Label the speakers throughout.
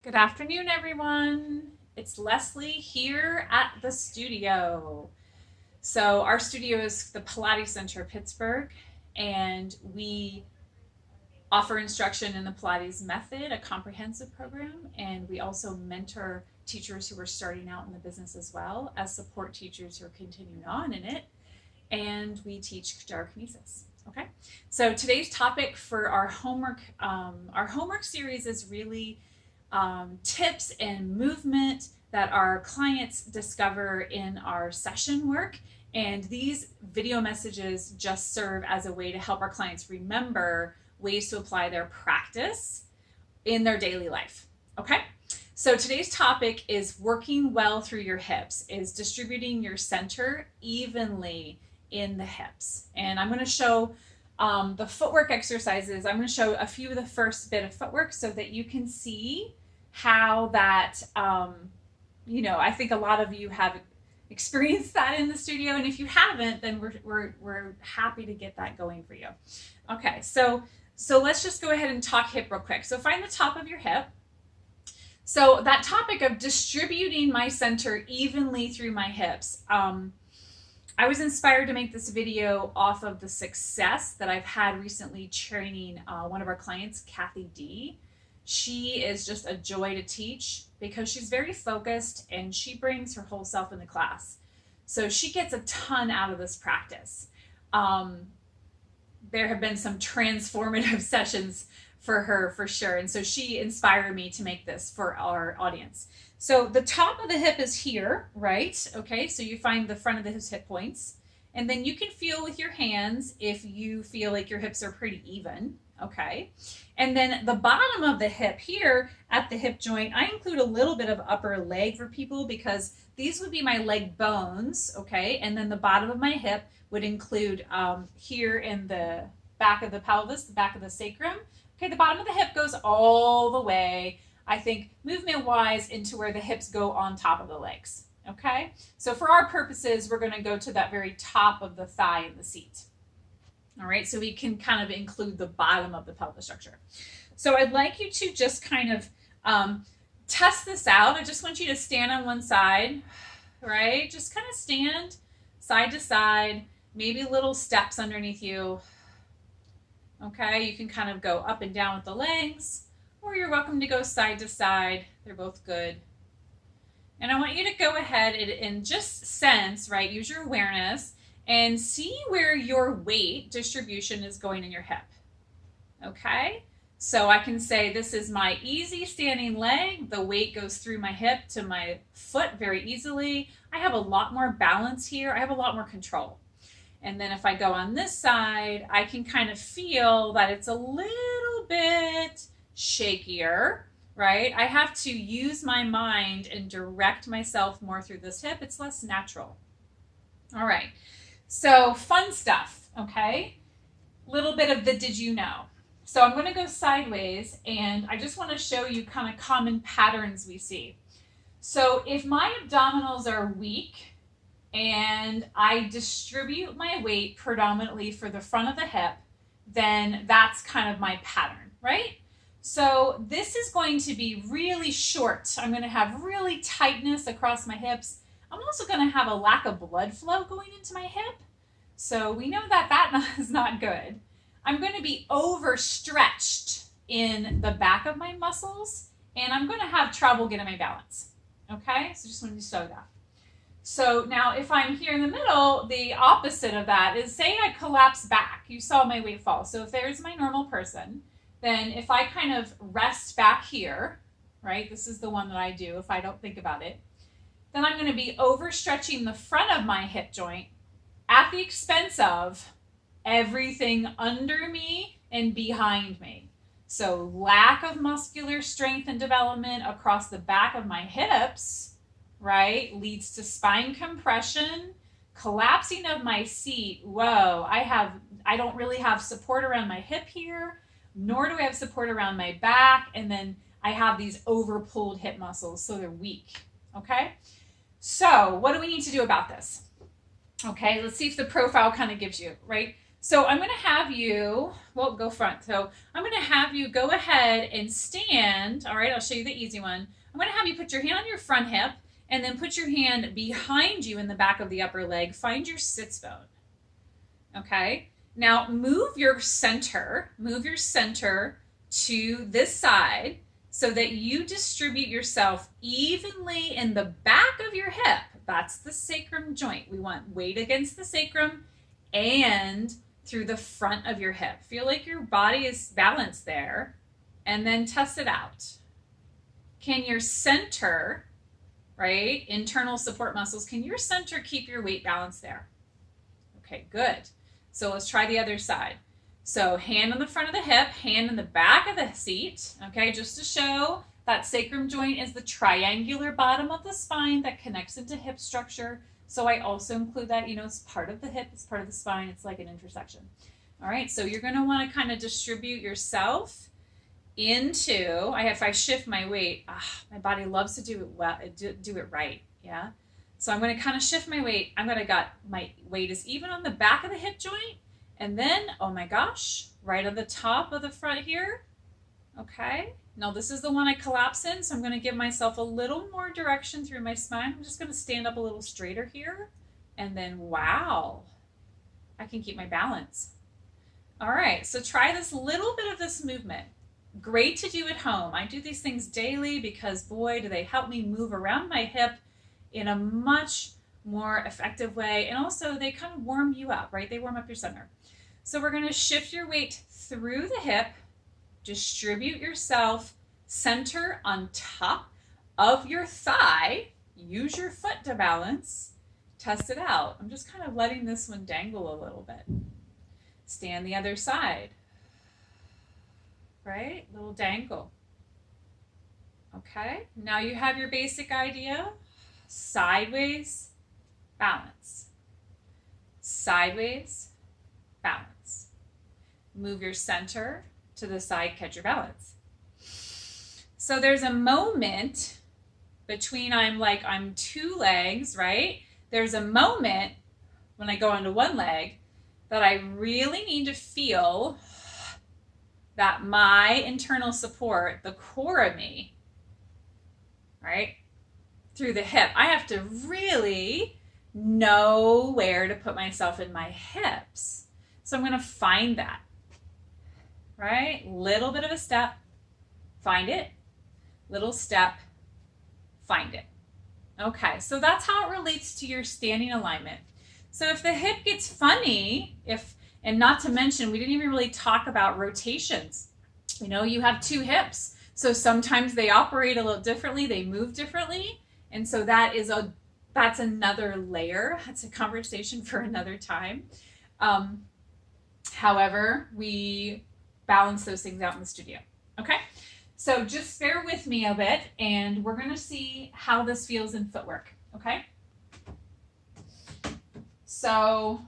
Speaker 1: Good afternoon, everyone. It's Leslie here at the studio. So, our studio is the Pilates Center of Pittsburgh, and we offer instruction in the Pilates method, a comprehensive program, and we also mentor teachers who are starting out in the business as well as support teachers who are continuing on in it, and we teach gyrokinesis. Okay, so today's topic for our homework series is really tips and movement that our clients discover in our session work. And these video messages just serve as a way to help our clients remember ways to apply their practice in their daily life. Okay? So today's topic is working well through your hips, is distributing your center evenly in the hips. And I'm going to show the footwork exercises. I'm going to show a few of the first bit of footwork so that you can see how that, I think a lot of you have experienced that in the studio. And if you haven't, then we're happy to get that going for you. Okay, so let's just go ahead and talk hip real quick. So find the top of your hip. So that topic of distributing my center evenly through my hips, I was inspired to make this video off of the success that I've had recently training one of our clients, Kathy D. She is just a joy to teach because she's very focused and she brings her whole self in the class. So she gets a ton out of this practice. There have been some transformative sessions for her for sure. And so she inspired me to make this for our audience. So the top of the hip is here, right? Okay, so you find the front of the hip points. And then you can feel with your hands if you feel like your hips are pretty even, okay? And then the bottom of the hip here at the hip joint, I include a little bit of upper leg for people because these would be my leg bones, okay? And then the bottom of my hip would include here in the back of the pelvis, the back of the sacrum. Okay, the bottom of the hip goes all the way, I think, movement-wise into where the hips go on top of the legs, okay? So for our purposes, we're gonna go to that very top of the thigh in the seat. All right, so we can kind of include the bottom of the pelvic structure. So I'd like you to just kind of test this out. I just want you to stand on one side, right? Just kind of stand side to side, maybe little steps underneath you. Okay, you can kind of go up and down with the legs, or you're welcome to go side to side. They're both good. And I want you to go ahead and just sense, right? Use your awareness and see where your weight distribution is going in your hip. Okay, so I can say this is my easy standing leg. The weight goes through my hip to my foot very easily. I have a lot more balance here. I have a lot more control. And then if I go on this side, I can kind of feel that it's a little bit shakier, right? I have to use my mind and direct myself more through this hip. It's less natural. All right. So fun stuff, okay? Little bit of the did you know. So I'm going to go sideways and I just want to show you kind of common patterns we see. So if my abdominals are weak and I distribute my weight predominantly for the front of the hip, then that's kind of my pattern, right? So this is going to be really short. I'm going to have really tightness across my hips. I'm also going to have a lack of blood flow going into my hip. So we know that that is not good. I'm going to be overstretched in the back of my muscles, and I'm going to have trouble getting my balance. Okay, so just wanted to show that. So now if I'm here in the middle, the opposite of that is, say I collapse back. You saw my weight fall. So if there's my normal person, then if I kind of rest back here, right, this is the one that I do if I don't think about it, then I'm going to be overstretching the front of my hip joint at the expense of everything under me and behind me. So lack of muscular strength and development across the back of my hips, right, leads to spine compression, collapsing of my seat. Whoa, I don't really have support around my hip here, nor do I have support around my back, and then I have these over-pulled hip muscles, so they're weak, okay? So what do we need to do about this? Okay, let's see if the profile kind of gives you, right? So I'm going to have you, well, go front. So I'm going to have you go ahead and stand. All right, I'll show you the easy one. I'm going to have you put your hand on your front hip and then put your hand behind you in the back of the upper leg. Find your sits bone. Okay, now move your center to this side so that you distribute yourself evenly in the back of your hip. That's the sacrum joint. We want weight against the sacrum and through the front of your hip. Feel like your body is balanced there, and then test it out. Can your center, right, internal support muscles, can your center keep your weight balanced there? Okay, good. So let's try the other side. So hand on the front of the hip, hand in the back of the seat, okay, just to show that sacrum joint is the triangular bottom of the spine that connects into hip structure. So I also include that, it's part of the hip, it's part of the spine, it's like an intersection. All right, so you're gonna wanna kind of distribute yourself into, if I shift my weight, my body loves to do it well, do it right, yeah? So I'm gonna kind of shift my weight. My weight is even on the back of the hip joint, and then, oh my gosh, right on the top of the front here, okay? Now this is the one I collapse in, so I'm gonna give myself a little more direction through my spine. I'm just gonna stand up a little straighter here, and then wow, I can keep my balance. All right, so try this little bit of this movement. Great to do at home. I do these things daily because boy, do they help me move around my hip in a much more effective way. And also they kind of warm you up, right? They warm up your center. So we're gonna shift your weight through the hip, distribute yourself, center on top of your thigh, use your foot to balance, test it out. I'm just kind of letting this one dangle a little bit. Stand the other side, right? Little dangle. Okay, now you have your basic idea. Sideways, balance. Sideways, balance. Move your center to the side, catch your balance. So there's a moment between I'm two legs, right? There's a moment when I go onto one leg that I really need to feel that my internal support, the core of me, right, through the hip, I have to really know where to put myself in my hips. So I'm going to find that, right? Little bit of a step, find it. Little step, find it. Okay, so that's how it relates to your standing alignment. So if the hip gets funny, and not to mention, we didn't even really talk about rotations. You have two hips, so sometimes they operate a little differently, they move differently. And so that's another layer. That's a conversation for another time. However, we balance those things out in the studio. Okay, so just bear with me a bit, and we're going to see how this feels in footwork. Okay. So,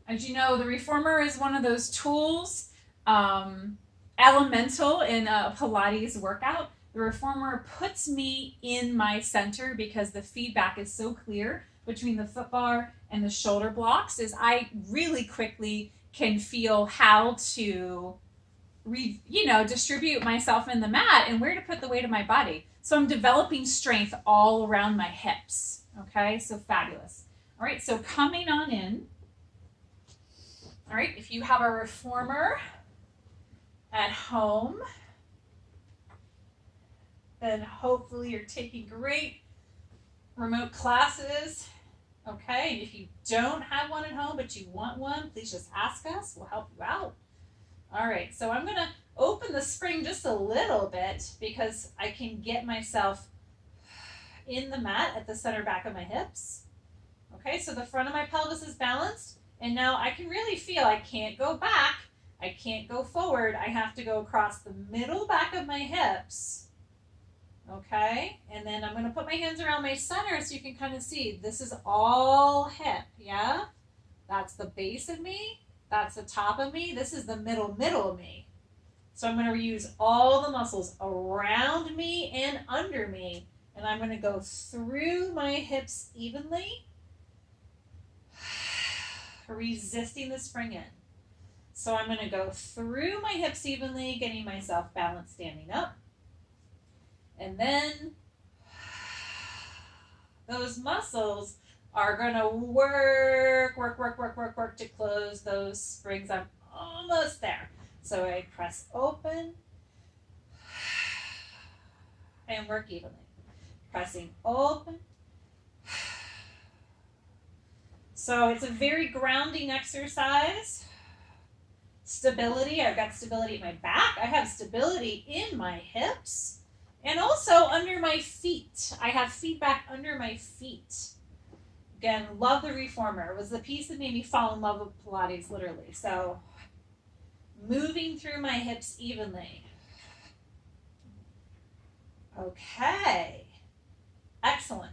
Speaker 1: as you know, the reformer is one of those tools, elemental in a Pilates workout. The reformer puts me in my center because the feedback is so clear between the foot bar and the shoulder blocks, is I really quickly can feel how to distribute myself in the mat and where to put the weight of my body. So I'm developing strength all around my hips. Okay, so fabulous. All right, so coming on in. All right, if you have a reformer at home, then hopefully you're taking great remote classes. Okay, if you don't have one at home but you want one, please just ask us. We'll help you out. All right, so I'm going to open the spring just a little bit because I can get myself in the mat at the center back of my hips. Okay, so the front of my pelvis is balanced, and now I can really feel I can't go back, I can't go forward, I have to go across the middle back of my hips. Okay, and then I'm going to put my hands around my center so you can kind of see this is all hip, yeah? That's the base of me, that's the top of me, this is the middle of me. So I'm going to use all the muscles around me and under me, and I'm going to go through my hips evenly, resisting the spring in. So I'm going to go through my hips evenly, getting myself balanced standing up. And then those muscles are going to work to close those springs. I'm almost there. So I press open and work evenly. Pressing open. So it's a very grounding exercise. Stability. I've got stability in my back. I have stability in my hips. And also under my feet. I have feedback under my feet. Again, love the reformer. It was the piece that made me fall in love with Pilates, literally. So moving through my hips evenly. Okay. Excellent.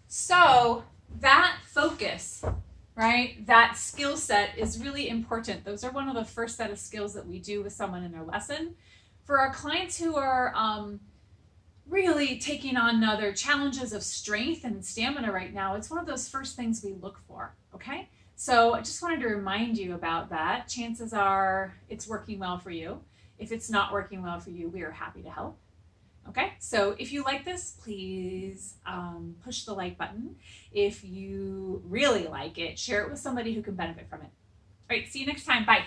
Speaker 1: So that focus, right, that skill set is really important. Those are one of the first set of skills that we do with someone in their lesson. For our clients who are really taking on other challenges of strength and stamina right now, it's one of those first things we look for, okay? So I just wanted to remind you about that. Chances are it's working well for you. If it's not working well for you, we are happy to help. Okay, so if you like this, please push the like button. If you really like it, share it with somebody who can benefit from it. All right, see you next time. Bye.